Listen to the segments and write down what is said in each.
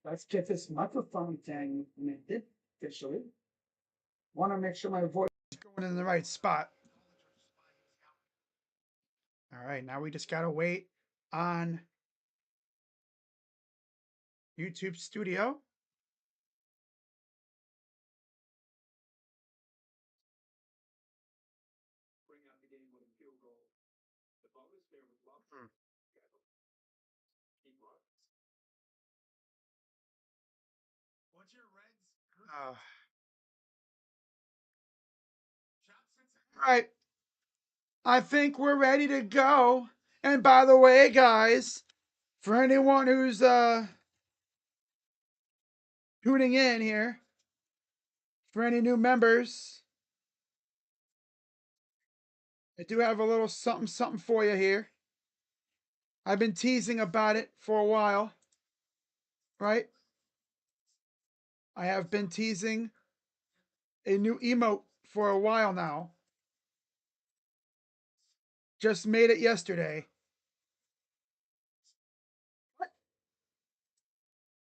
Let's get this microphone thing connected officially. Want to make sure my voice is going in the right spot. All right, now we just gotta wait on YouTube Studio. All right, I think we're ready to go. And by the way, guys, for anyone who's tuning in here, for any new members, I do have a little something for you here. I've been teasing about it for a while, right? I have been teasing a new emote for a while now. Just made it yesterday.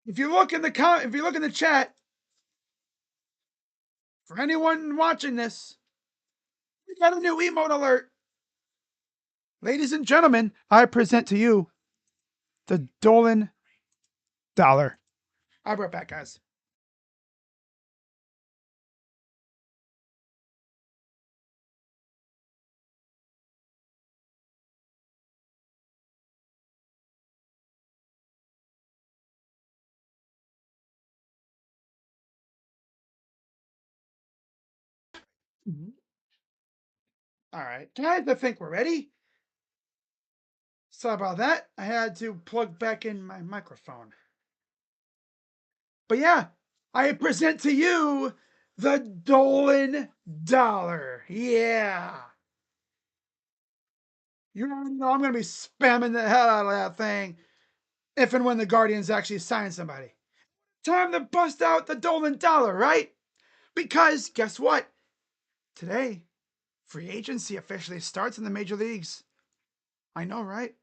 If you look in the chat, for anyone watching this, we got a new emote alert. Ladies and gentlemen, I present to you the Dolan dollar. I'll be right back, guys. All right, guys, I think we're ready. Sorry about that. I had to plug back in my microphone. But yeah, I present to you the Dolan dollar. Yeah. You already know I'm going to be spamming the hell out of that thing if and when the Guardians actually sign somebody. Time to bust out the Dolan dollar, right? Because guess what? Today, free agency officially starts in the major leagues. I know, right?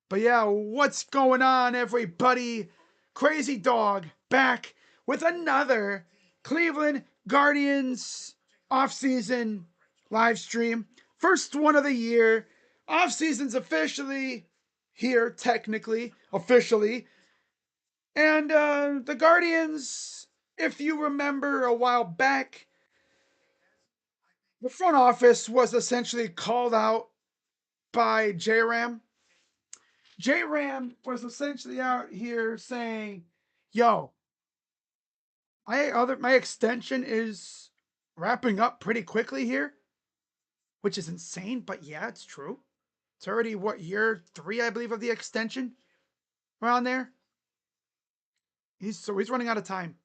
But yeah, what's going on, everybody? Crazy Dog back with another Cleveland Guardians offseason live stream. First one of the year. Offseason's officially here, technically, officially. And the Guardians, if you remember a while back, the front office was essentially called out by J-Ram. J-Ram was essentially out here saying, yo, my extension is wrapping up pretty quickly here, which is insane, but yeah, it's true. It's already, what, year 3, I believe, of the extension? Around there. He's running out of time.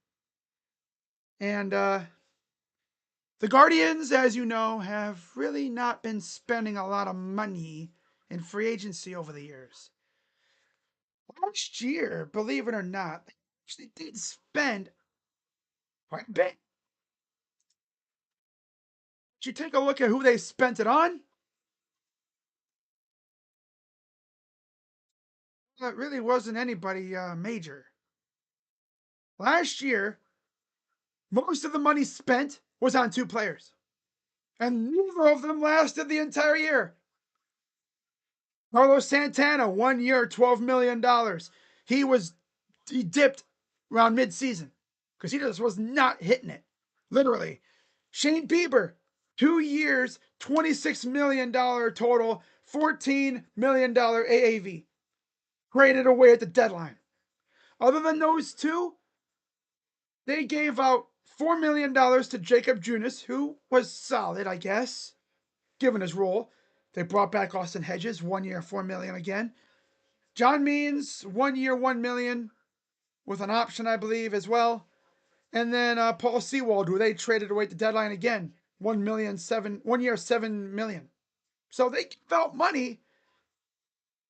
And the Guardians, as you know, have really not been spending a lot of money in free agency over the years. Last year, believe it or not, they actually did spend quite a bit. Did you take a look at who they spent it on? It really wasn't anybody major. Last year, most of the money spent was on 2 players. And neither of them lasted the entire year. Carlos Santana, 1 year, $12 million. He dipped around mid-season because he just was not hitting it. Literally. Shane Bieber, 2 years, $26 million total, $14 million AAV. Traded away at the deadline. Other than those two, they gave out $4 million to Jacob Junis, who was solid, I guess, given his role. They brought back Austin Hedges, 1 year, $4 million again. John Means, 1 year, $1 million, with an option, I believe, as well. And then Paul Sewald, who they traded away at the deadline again, 1 year, $7 million. So they gave out money,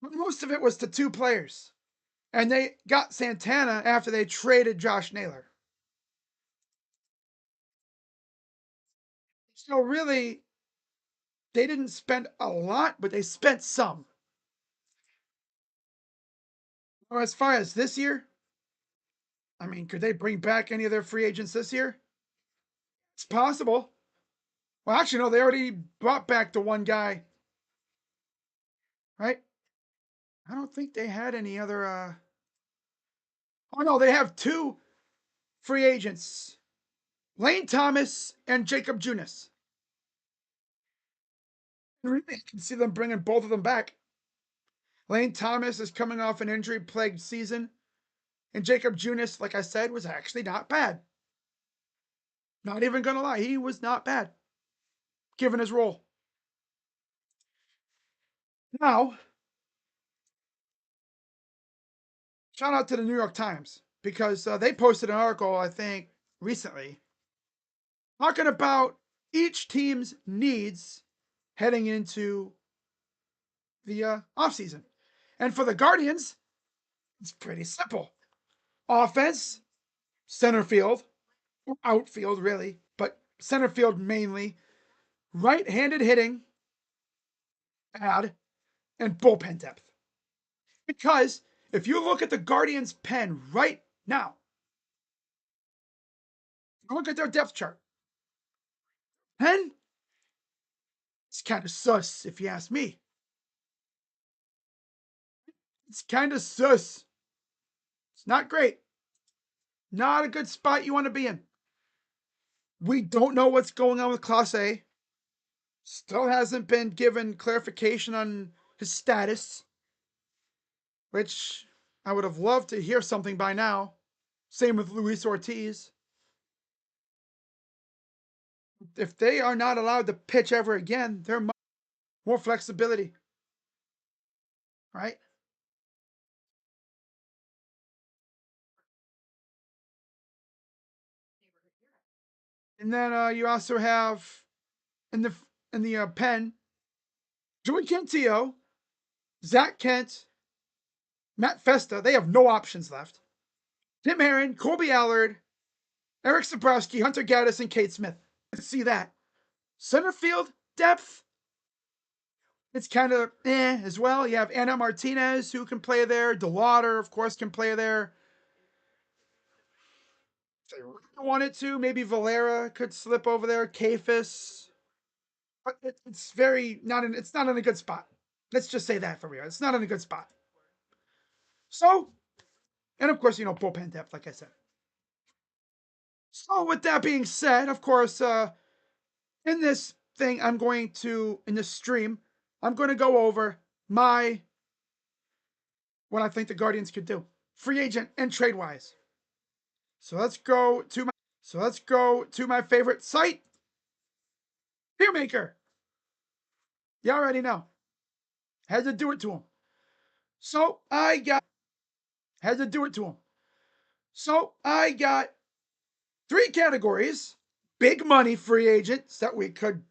but most of it was to 2 players. And they got Santana after they traded Josh Naylor. So really, they didn't spend a lot, but they spent some. Or as far as this year, I mean, could they bring back any of their free agents this year? It's possible. Well, actually, no, they already brought back the one guy, right? I don't think they had any other. Oh no, they have two free agents: Lane Thomas and Jacob Junis. Really, I can see them bringing both of them back. Lane Thomas is coming off an injury-plagued season, and Jacob Junis, like I said, was actually not bad. Not even gonna lie, he was not bad, given his role. Now, shout out to the New York Times because they posted an article, I think, recently talking about each team's needs heading into the offseason. And for the Guardians, it's pretty simple: offense, center field, or outfield, really, but center field mainly, right handed hitting, add, and bullpen depth. Because if you look at the Guardians' pen right now, look at their depth chart. Pen, it's kind of sus, if you ask me. It's kind of sus. It's not great. Not a good spot you want to be in. We don't know what's going on with Class A. Still hasn't been given clarification on his status, which I would have loved to hear something by now. Same with Luis Ortiz. If they are not allowed to pitch ever again, there might be more flexibility, right? And then you also have in the pen, Joey Cantillo, Zach Kent, Matt Festa. They have no options left. Tim Herron, Colby Allard, Eric Sabrowski, Hunter Gaddis, and Kate Smith. Let's see that. Center field depth, it's kind of as well. You have Anna Martinez who can play there. DeLauder, of course, can play there. If they really wanted to, maybe Valera could slip over there. Kafis. But it's very not in it's not in a good spot. Let's just say that for real. It's not in a good spot. So, and of course, bullpen depth, like I said. So with that being said, of course, in this thing, in this stream, I'm going to go over what I think the Guardians could do, free agent and trade wise. So let's go to my favorite site, Beer Maker. You already know. Had to do it to him. So I got had to do it to him. So I got three categories: big money free agents that we could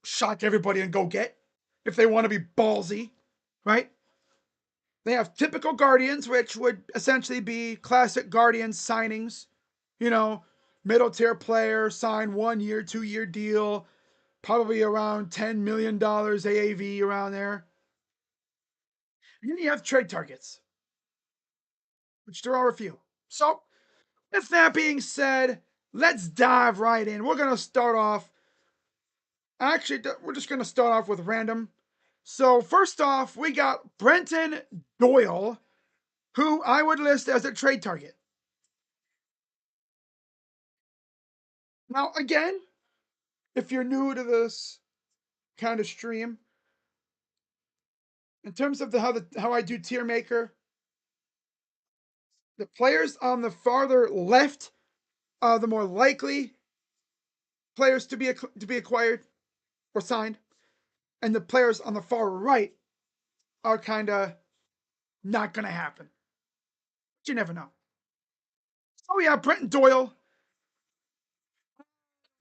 shock everybody and go get if they want to be ballsy, right? They have typical Guardians, which would essentially be classic Guardians signings. You know, middle tier player, sign 1 year, 2 year deal, probably around $10 million AAV around there. And then you have trade targets, which there are a few. So, with that being said, let's dive right in. We're going to start off. Actually, we're just going to start off with random. So, first off, we got Brenton Doyle, who I would list as a trade target. Now, again, if you're new to this kind of stream, in terms of how I do tier maker, the players on the farther left are the more likely players to be acquired or signed, and the players on the far right are kind of not going to happen. But you never know. So yeah, Brenton Doyle.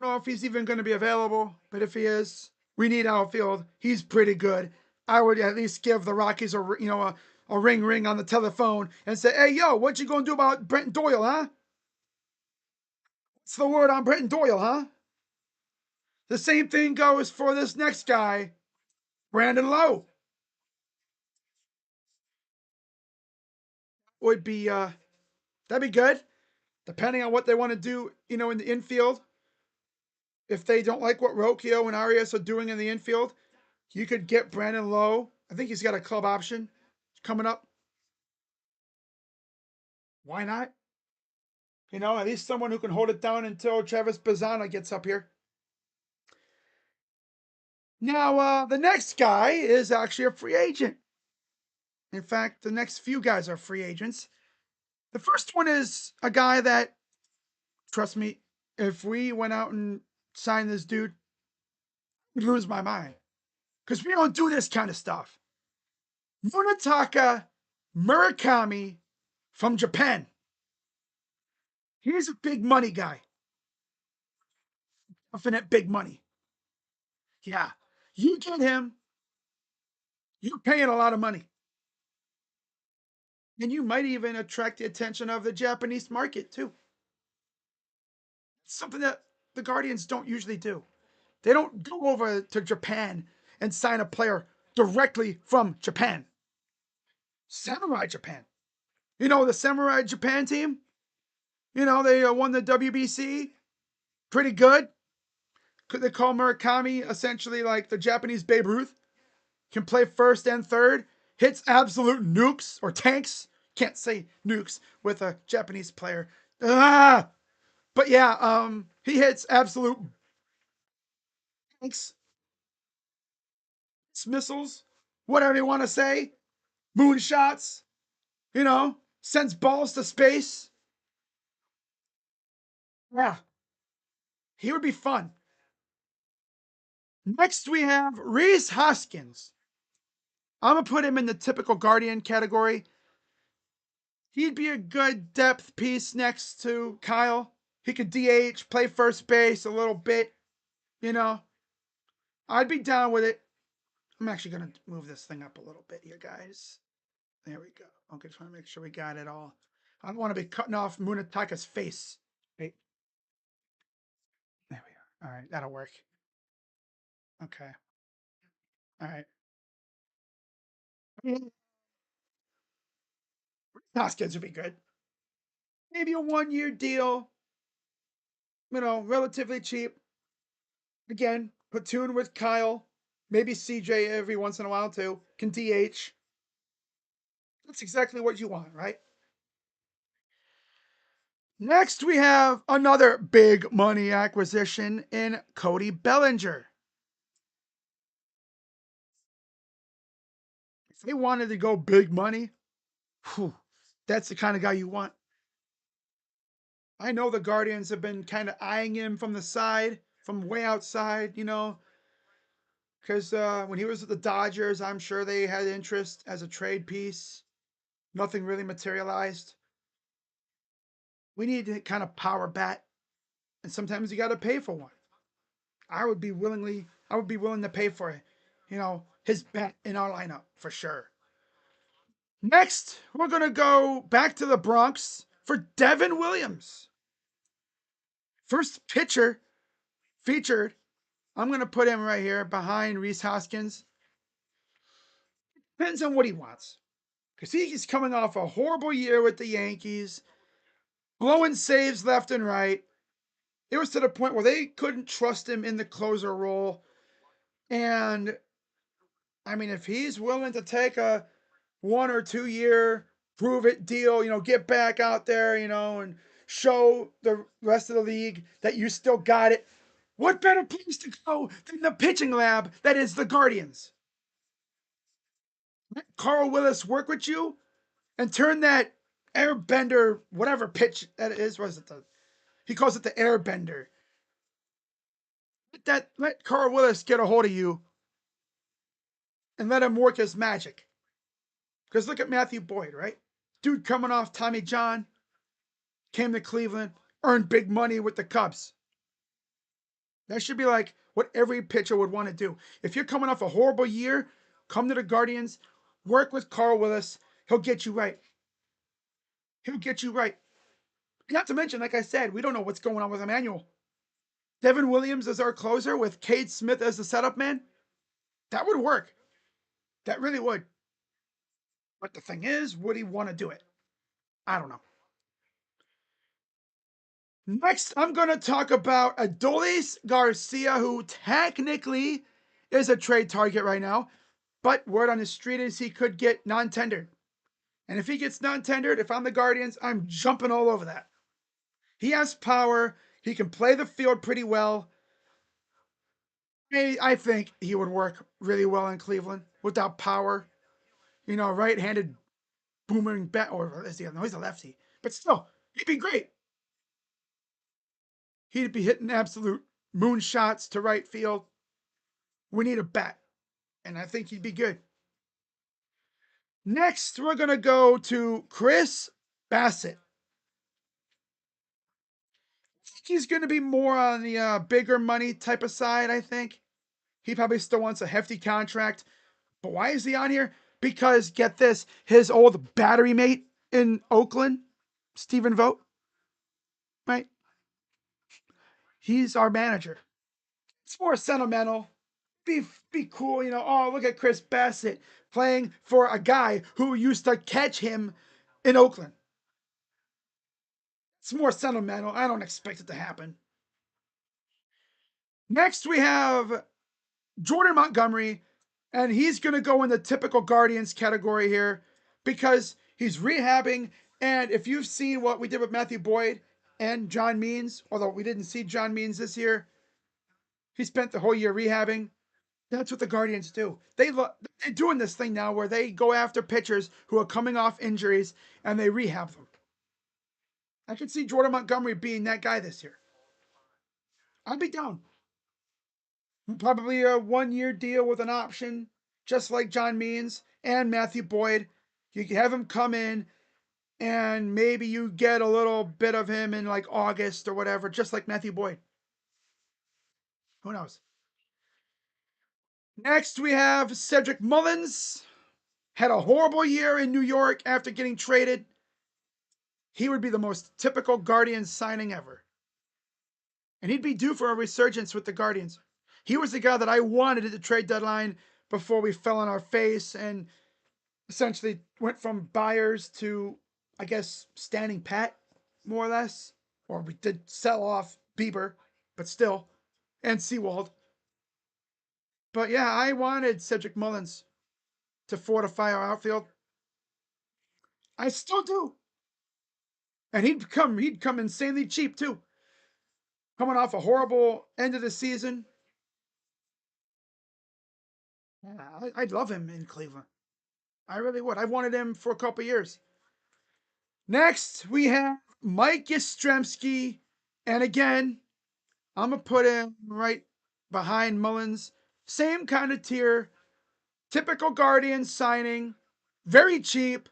I don't know if he's even going to be available, but if he is, we need outfield. He's pretty good. I would at least give the Rockies a ring on the telephone and say, "Hey, yo, what you gonna do about Brenton Doyle, huh? What's the word on Brenton Doyle, huh?" The same thing goes for this next guy, Brandon Lowe. Would be that'd be good, depending on what they want to do, in the infield. If they don't like what Rocchio and Arias are doing in the infield, you could get Brandon Lowe. I think he's got a club option coming up. Why not? At least someone who can hold it down until Travis Bazzana gets up here. Now, the next guy is actually a free agent. In fact, the next few guys are free agents. The first one is a guy that, trust me, if we went out and signed this dude, I'd lose my mind. Because we don't do this kind of stuff. Munetaka Murakami from Japan. He's a big money guy. Infinite big money. Yeah. You get him, you're paying a lot of money. And you might even attract the attention of the Japanese market too. It's something that the Guardians don't usually do. They don't go over to Japan and sign a player directly from Japan. Samurai Japan. The Samurai Japan team? They won the WBC. Pretty good. They call Murakami essentially like the Japanese Babe Ruth. Can play first and third. Hits absolute nukes or tanks. Can't say nukes with a Japanese player. But yeah, he hits absolute tanks, missiles, whatever you want to say, moonshots. Sends balls to space. Yeah, he would be fun. Next, we have Rhys Hoskins. I'm going to put him in the typical Guardian category. He'd be a good depth piece next to Kyle. He could DH, play first base a little bit. I'd be down with it. I'm actually going to move this thing up a little bit here, guys. There we go. Okay, trying to make sure we got it all. I don't want to be cutting off Munetaka's face. Wait. There we are. All right, that'll work. Okay. All right. Hoskins would be good. Maybe a 1-year deal. Relatively cheap. Again, platoon with Kyle. Maybe CJ every once in a while too. Can DH. That's exactly what you want, right? Next, we have another big money acquisition in Cody Bellinger. If they wanted to go big money, that's the kind of guy you want. I know the Guardians have been kind of eyeing him from the side, from way outside, because when he was at the Dodgers, I'm sure they had interest as a trade piece. Nothing really materialized. We need to kind of power bat, and sometimes you got to pay for one. I would be willing to pay for it. His bat in our lineup for sure. Next, we're gonna go back to the Bronx for Devin Williams. First pitcher featured. I'm gonna put him right here behind Rhys Hoskins. Depends on what he wants. Because he's coming off a horrible year with the Yankees, blowing saves left and right. It was to the point where they couldn't trust him in the closer role. And I mean, if he's willing to take a 1 or 2 year prove it deal, get back out there, and show the rest of the league that you still got it, what better place to go than the pitching lab that is the Guardians? Let Carl Willis work with you and turn that airbender, whatever pitch that is, was it he calls it the airbender. Let Carl Willis get a hold of you and let him work his magic. Because look at Matthew Boyd, right? Dude coming off Tommy John, came to Cleveland, earned big money with the Cubs. That should be like what every pitcher would want to do. If you're coming off a horrible year, come to the Guardians, work with Carl Willis. He'll get you right. He'll get you right. Not to mention, like I said, we don't know what's going on with Emmanuel. Devin Williams as our closer with Cade Smith as the setup man. That would work. That really would. But the thing is, would he want to do it? I don't know. Next, I'm going to talk about Adolis Garcia, who technically is a trade target right now. But word on the street is he could get non-tendered. And if he gets non-tendered, if I'm the Guardians, I'm jumping all over that. He has power. He can play the field pretty well. I think he would work really well in Cleveland without power. Right-handed booming bat, or is he? No, he's a lefty. But still, he'd be great. He'd be hitting absolute moonshots to right field. We need a bat, and I think he'd be good. Next, we're going to go to Chris Bassett. He's going to be more on the bigger money type of side, I think. He probably still wants a hefty contract. But why is he on here? Because, get this, his old battery mate in Oakland, Stephen Vogt, right? He's our manager. It's more sentimental. Be cool, Oh, look at Chris Bassett playing for a guy who used to catch him in Oakland. It's more sentimental. I don't expect it to happen. Next, we have Jordan Montgomery, and he's going to go in the typical Guardians category here because he's rehabbing. And if you've seen what we did with Matthew Boyd and John Means, although we didn't see John Means this year, he spent the whole year rehabbing. That's what the Guardians do. They're doing this thing now where they go after pitchers who are coming off injuries and they rehab them. I could see Jordan Montgomery being that guy this year. I'd be down. Probably a 1-year deal with an option, just like John Means and Matthew Boyd. You can have him come in, and maybe you get a little bit of him in like August or whatever, just like Matthew Boyd. Who knows? Next, we have Cedric Mullins. Had a horrible year in New York after getting traded. He would be the most typical Guardians signing ever. And he'd be due for a resurgence with the Guardians. He was the guy that I wanted at the trade deadline before we fell on our face and essentially went from buyers to, I guess, standing pat, more or less. Or we did sell off Bieber, but still, and Seawald. But yeah, I wanted Cedric Mullins to fortify our outfield. I still do. And he'd come insanely cheap too. Coming off a horrible end of the season. Yeah, I'd love him in Cleveland. I really would. I've wanted him for a couple years. Next, we have Mike Yastrzemski. And again, I'm going to put him right behind Mullins. Same kind of tier. Typical Guardians signing. Very cheap.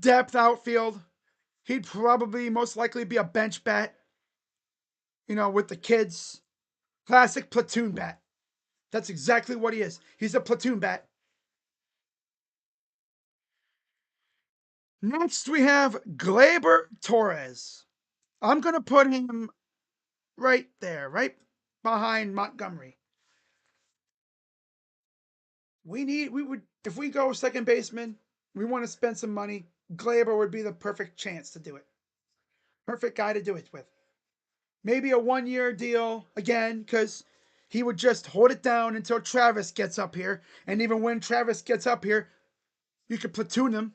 Depth outfield. He'd probably most likely be a bench bat. With the kids. Classic platoon bat. That's exactly what he is. He's a platoon bat. Next, we have Gleyber Torres. I'm going to put him right there, right behind Montgomery. If we go second baseman, we want to spend some money. Gleyber would be the perfect chance to do it. Perfect guy to do it with. Maybe a 1-year deal again, because he would just hold it down until Travis gets up here. And even when Travis gets up here, you could platoon him.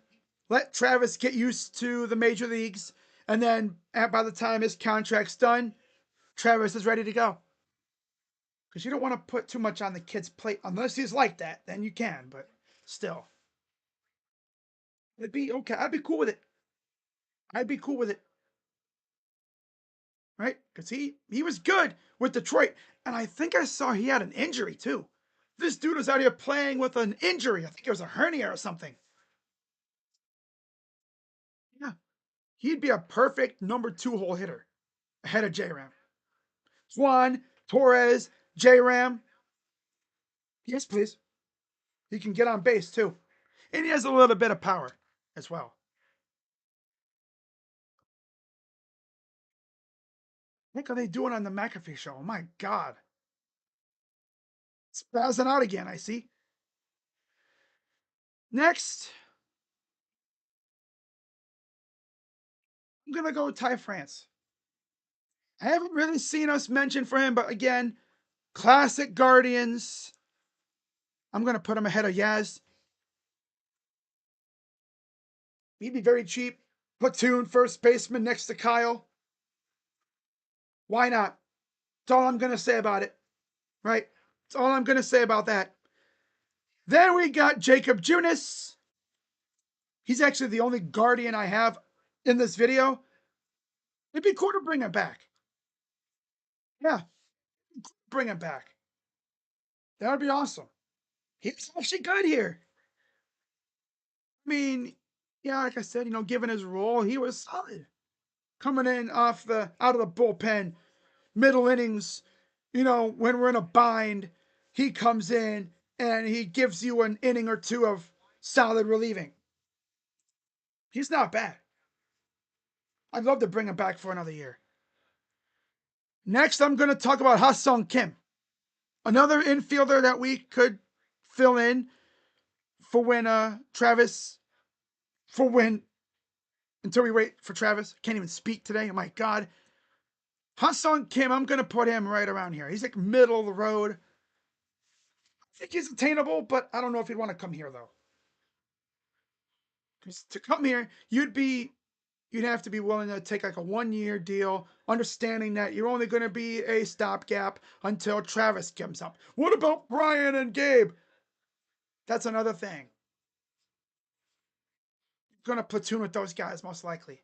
Let Travis get used to the major leagues. And then by the time his contract's done, Travis is ready to go. Because you don't want to put too much on the kid's plate. Unless he's like that, then you can. But still. It'd be okay. I'd be cool with it. I'd be cool with it. Right? Because he was good with Detroit. And I think I saw he had an injury too. This dude was out here playing with an injury. I think it was a hernia or something. Yeah. He'd be a perfect number 2 hole hitter ahead of J Ram. Juan, Torres, J Ram. Yes, please. He can get on base too. And he has a little bit of power as well. What are they doing on the McAfee show? Oh my God. Spazzing out again, I see. Next, I'm going to go with Ty France. I haven't really seen us mention for him, but again, classic Guardians. I'm going to put him ahead of Yaz. He'd be very cheap. Platoon first baseman next to Kyle. Why not? That's all I'm going to say about it. Right? That's all I'm going to say about that. Then we got Jacob Junis. He's actually the only Guardian I have in this video. It'd be cool to bring him back. Yeah, bring him back. That would be awesome. He's actually good here. I mean, yeah, like I said, given his role, he was solid. Coming in out of the bullpen, middle innings, when we're in a bind, he comes in and he gives you an inning or two of solid relieving. He's not bad. I'd love to bring him back for another year. Next, I'm going to talk about Ha-Sung Kim, another infielder that we could fill in for when until we wait for Travis. Can't even speak today. Oh my God. Ha-Sung Kim, I'm going to put him right around here. He's like middle of the road. I think he's attainable, but I don't know if he'd want to come here though. Because to come here, you'd have to be willing to take like a 1-year deal, understanding that you're only going to be a stopgap until Travis comes up. What about Brian and Gabe? That's another thing. You're going to platoon with those guys most likely.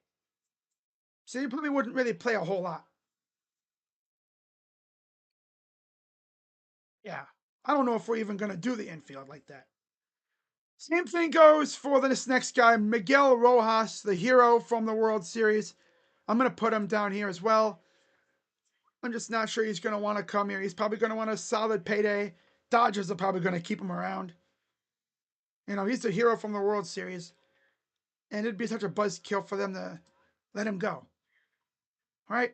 So you probably wouldn't really play a whole lot. Yeah. I don't know if we're even going to do the infield like that. Same thing goes for this next guy, Miguel Rojas, the hero from the World Series. I'm going to put him down here as well. I'm just not sure he's going to want to come here. He's probably going to want a solid payday. Dodgers are probably going to keep him around. He's the hero from the World Series. And it'd be such a buzzkill for them to let him go. All right?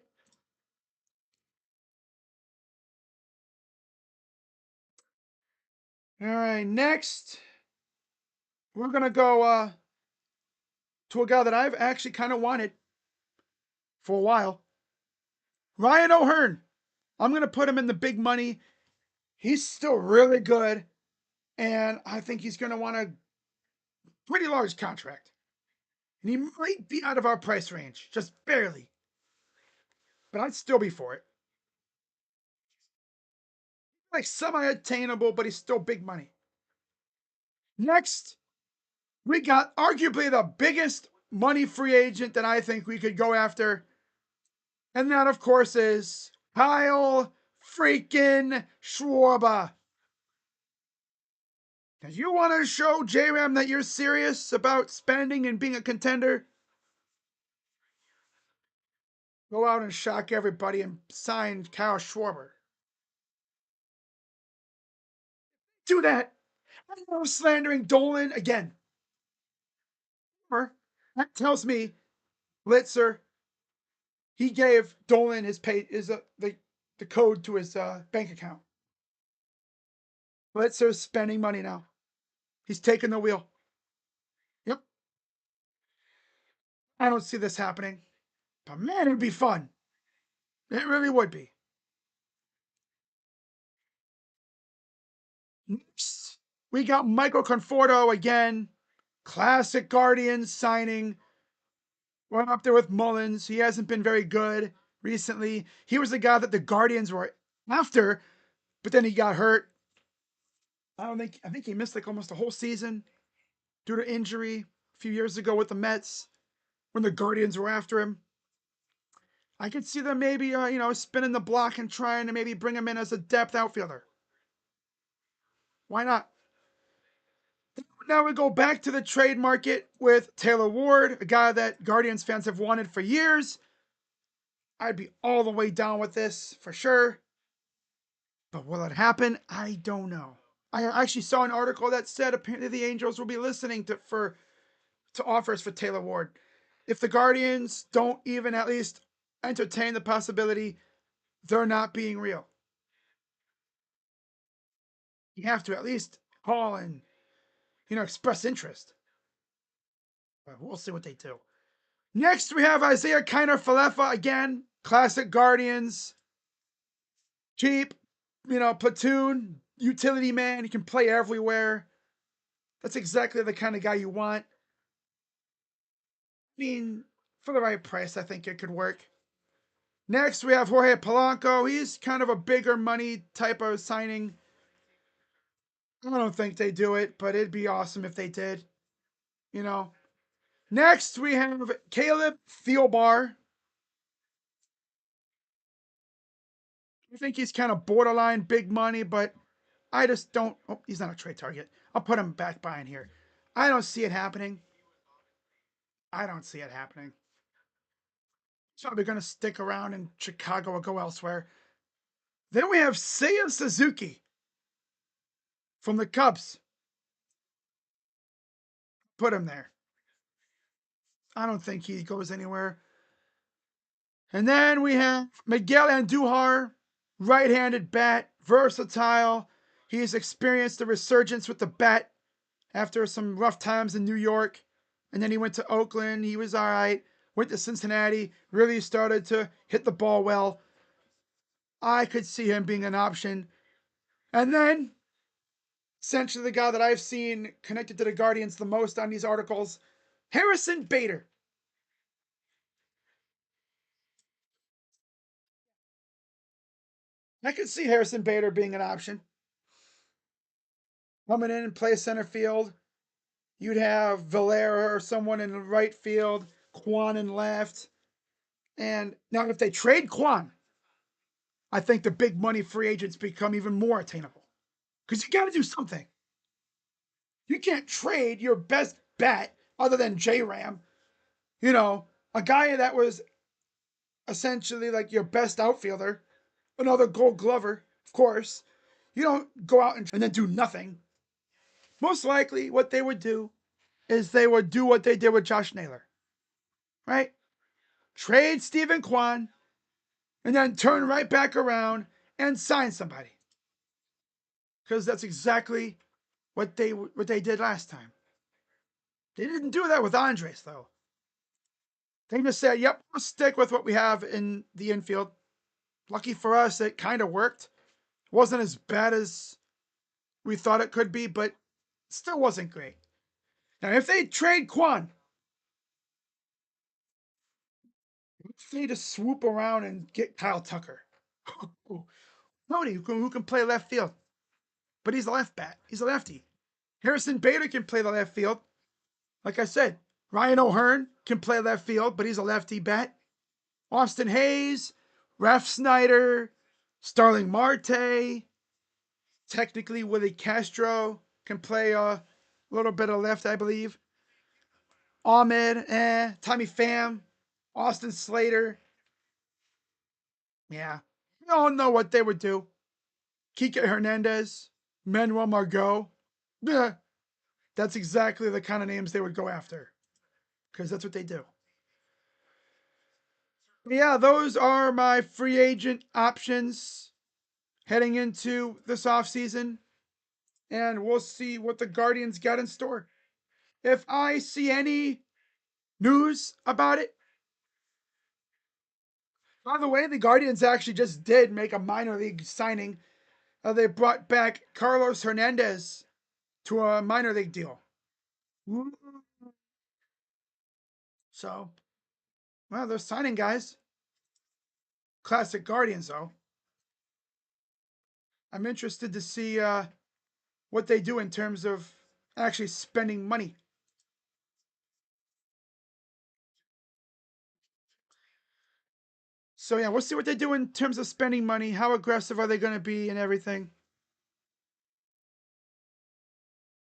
All right, next, we're going to go to a guy that I've actually kind of wanted for a while. Ryan O'Hearn. I'm going to put him in the big money. He's still really good. And I think he's going to want a pretty large contract. And he might be out of our price range, just barely. But I'd still be for it. Like semi-attainable, but he's still big money. Next, we got arguably the biggest money free agent that I think we could go after. And that, of course, is Kyle freaking Schwarber. If you want to show J-Ram that you're serious about spending and being a contender, go out and shock everybody and sign Kyle Schwarber. Do that. I'm not slandering Dolan again. That tells me Blitzer, he gave Dolan the code to his bank account. Blitzer's spending money now. He's taking the wheel. Yep. I don't see this happening. But man, it'd be fun. It really would be. Next, we got Michael Conforto again. Classic Guardians signing. Went up there with Mullins. He hasn't been very good recently. He was the guy that the Guardians were after, but then he got hurt. I think he missed like almost a whole season due to injury a few years ago with the Mets when the Guardians were after him. I could see them maybe, spinning the block and trying to maybe bring him in as a depth outfielder. Why not? Now we go back to the trade market with Taylor Ward, a guy that Guardians fans have wanted for years. I'd be all the way down with this for sure. But will it happen? I don't know. I actually saw an article that said apparently the Angels will be listening to offers for Taylor Ward. If the Guardians don't even at least entertain the possibility, they're not being real. You have to at least call and, express interest. But we'll see what they do. Next, we have Isaiah Kiner Falefa again. Classic Guardians. Cheap, platoon, utility man. He can play everywhere. That's exactly the kind of guy you want. I mean, for the right price, I think it could work. Next, we have Jorge Polanco. He's kind of a bigger money type of signing. I don't think they do it, but it'd be awesome if they did. You know. Next, we have Caleb Thielbar. I think he's kind of borderline big money, but I just don't. Oh, he's not a trade target. I'll put him back behind here. I don't see it happening. I don't see it happening. He's probably going to stick around in Chicago or go elsewhere. Then we have Seiya Suzuki from the Cubs. Put him there. I don't think he goes anywhere. And then we have Miguel Andujar, right-handed bat, versatile. He's experienced a resurgence with the bat after some rough times in New York. And then he went to Oakland. He was all right. Went to Cincinnati. Really started to hit the ball well. I could see him being an option. And then, essentially the guy that I've seen connected to the Guardians the most on these articles, Harrison Bader. I could see Harrison Bader being an option. Coming in and play center field. You'd have Valera or someone in the right field, Kwan in left. And now, if they trade Kwan, I think the big money free agents become even more attainable. Because you got to do something. You can't trade your best bet other than J Ram. A guy that was essentially like your best outfielder, another gold glover, of course. You don't go out and then do nothing. Most likely, what they would do is they would do what they did with Josh Naylor, right? Trade Stephen Kwan and then turn right back around and sign somebody. Because that's exactly what they did last time. They didn't do that with Andres, though. They just said, yep, we'll stick with what we have in the infield. Lucky for us, it kind of worked. It wasn't as bad as we thought it could be, but still wasn't great. Now, if they trade Kwan, if they just swoop around and get Kyle Tucker, nobody who can play left field, but he's a left bat. He's a lefty. Harrison Bader can play the left field. Like I said, Ryan O'Hearn can play left field, but he's a lefty bat. Austin Hayes, Raf Snyder, Starling Marte, technically Willie Castro can play a little bit of left, I believe. Ahmed, Tommy Pham, Austin Slater. Yeah. We don't know what they would do. Kike Hernandez, Manuel Margot. Yeah. That's exactly the kind of names they would go after. Because that's what they do. Yeah, those are my free agent options heading into this offseason. And we'll see what the Guardians got in store. If I see any news about it, by the way, the Guardians actually just did make a minor league signing. They brought back Carlos Hernandez to a minor league deal. So, well, they're signing guys. Classic Guardians, though. I'm interested to see what they do in terms of actually spending money. So, yeah, we'll see what they do in terms of spending money. How aggressive are they going to be and everything?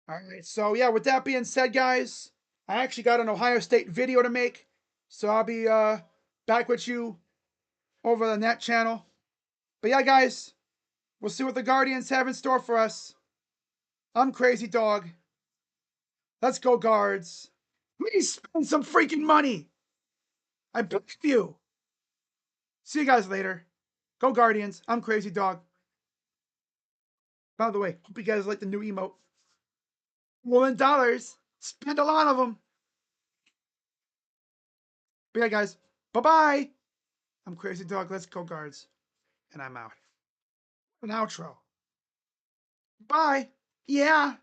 All right. So, yeah, with that being said, guys, I actually got an Ohio State video to make. So, I'll be back with you over the net channel. But, yeah, guys, we'll see what the Guardians have in store for us. I'm Crazy Dog. Let's go, Guards. Please spend some freaking money. I beg you. See you guys later. Go Guardians. I'm Crazy Dog. By the way, hope you guys like the new emote. $1,000,000. Spend a lot of them. But yeah, guys. Bye-bye. I'm Crazy Dog. Let's go, Guards. And I'm out. An outro. Bye. Yeah.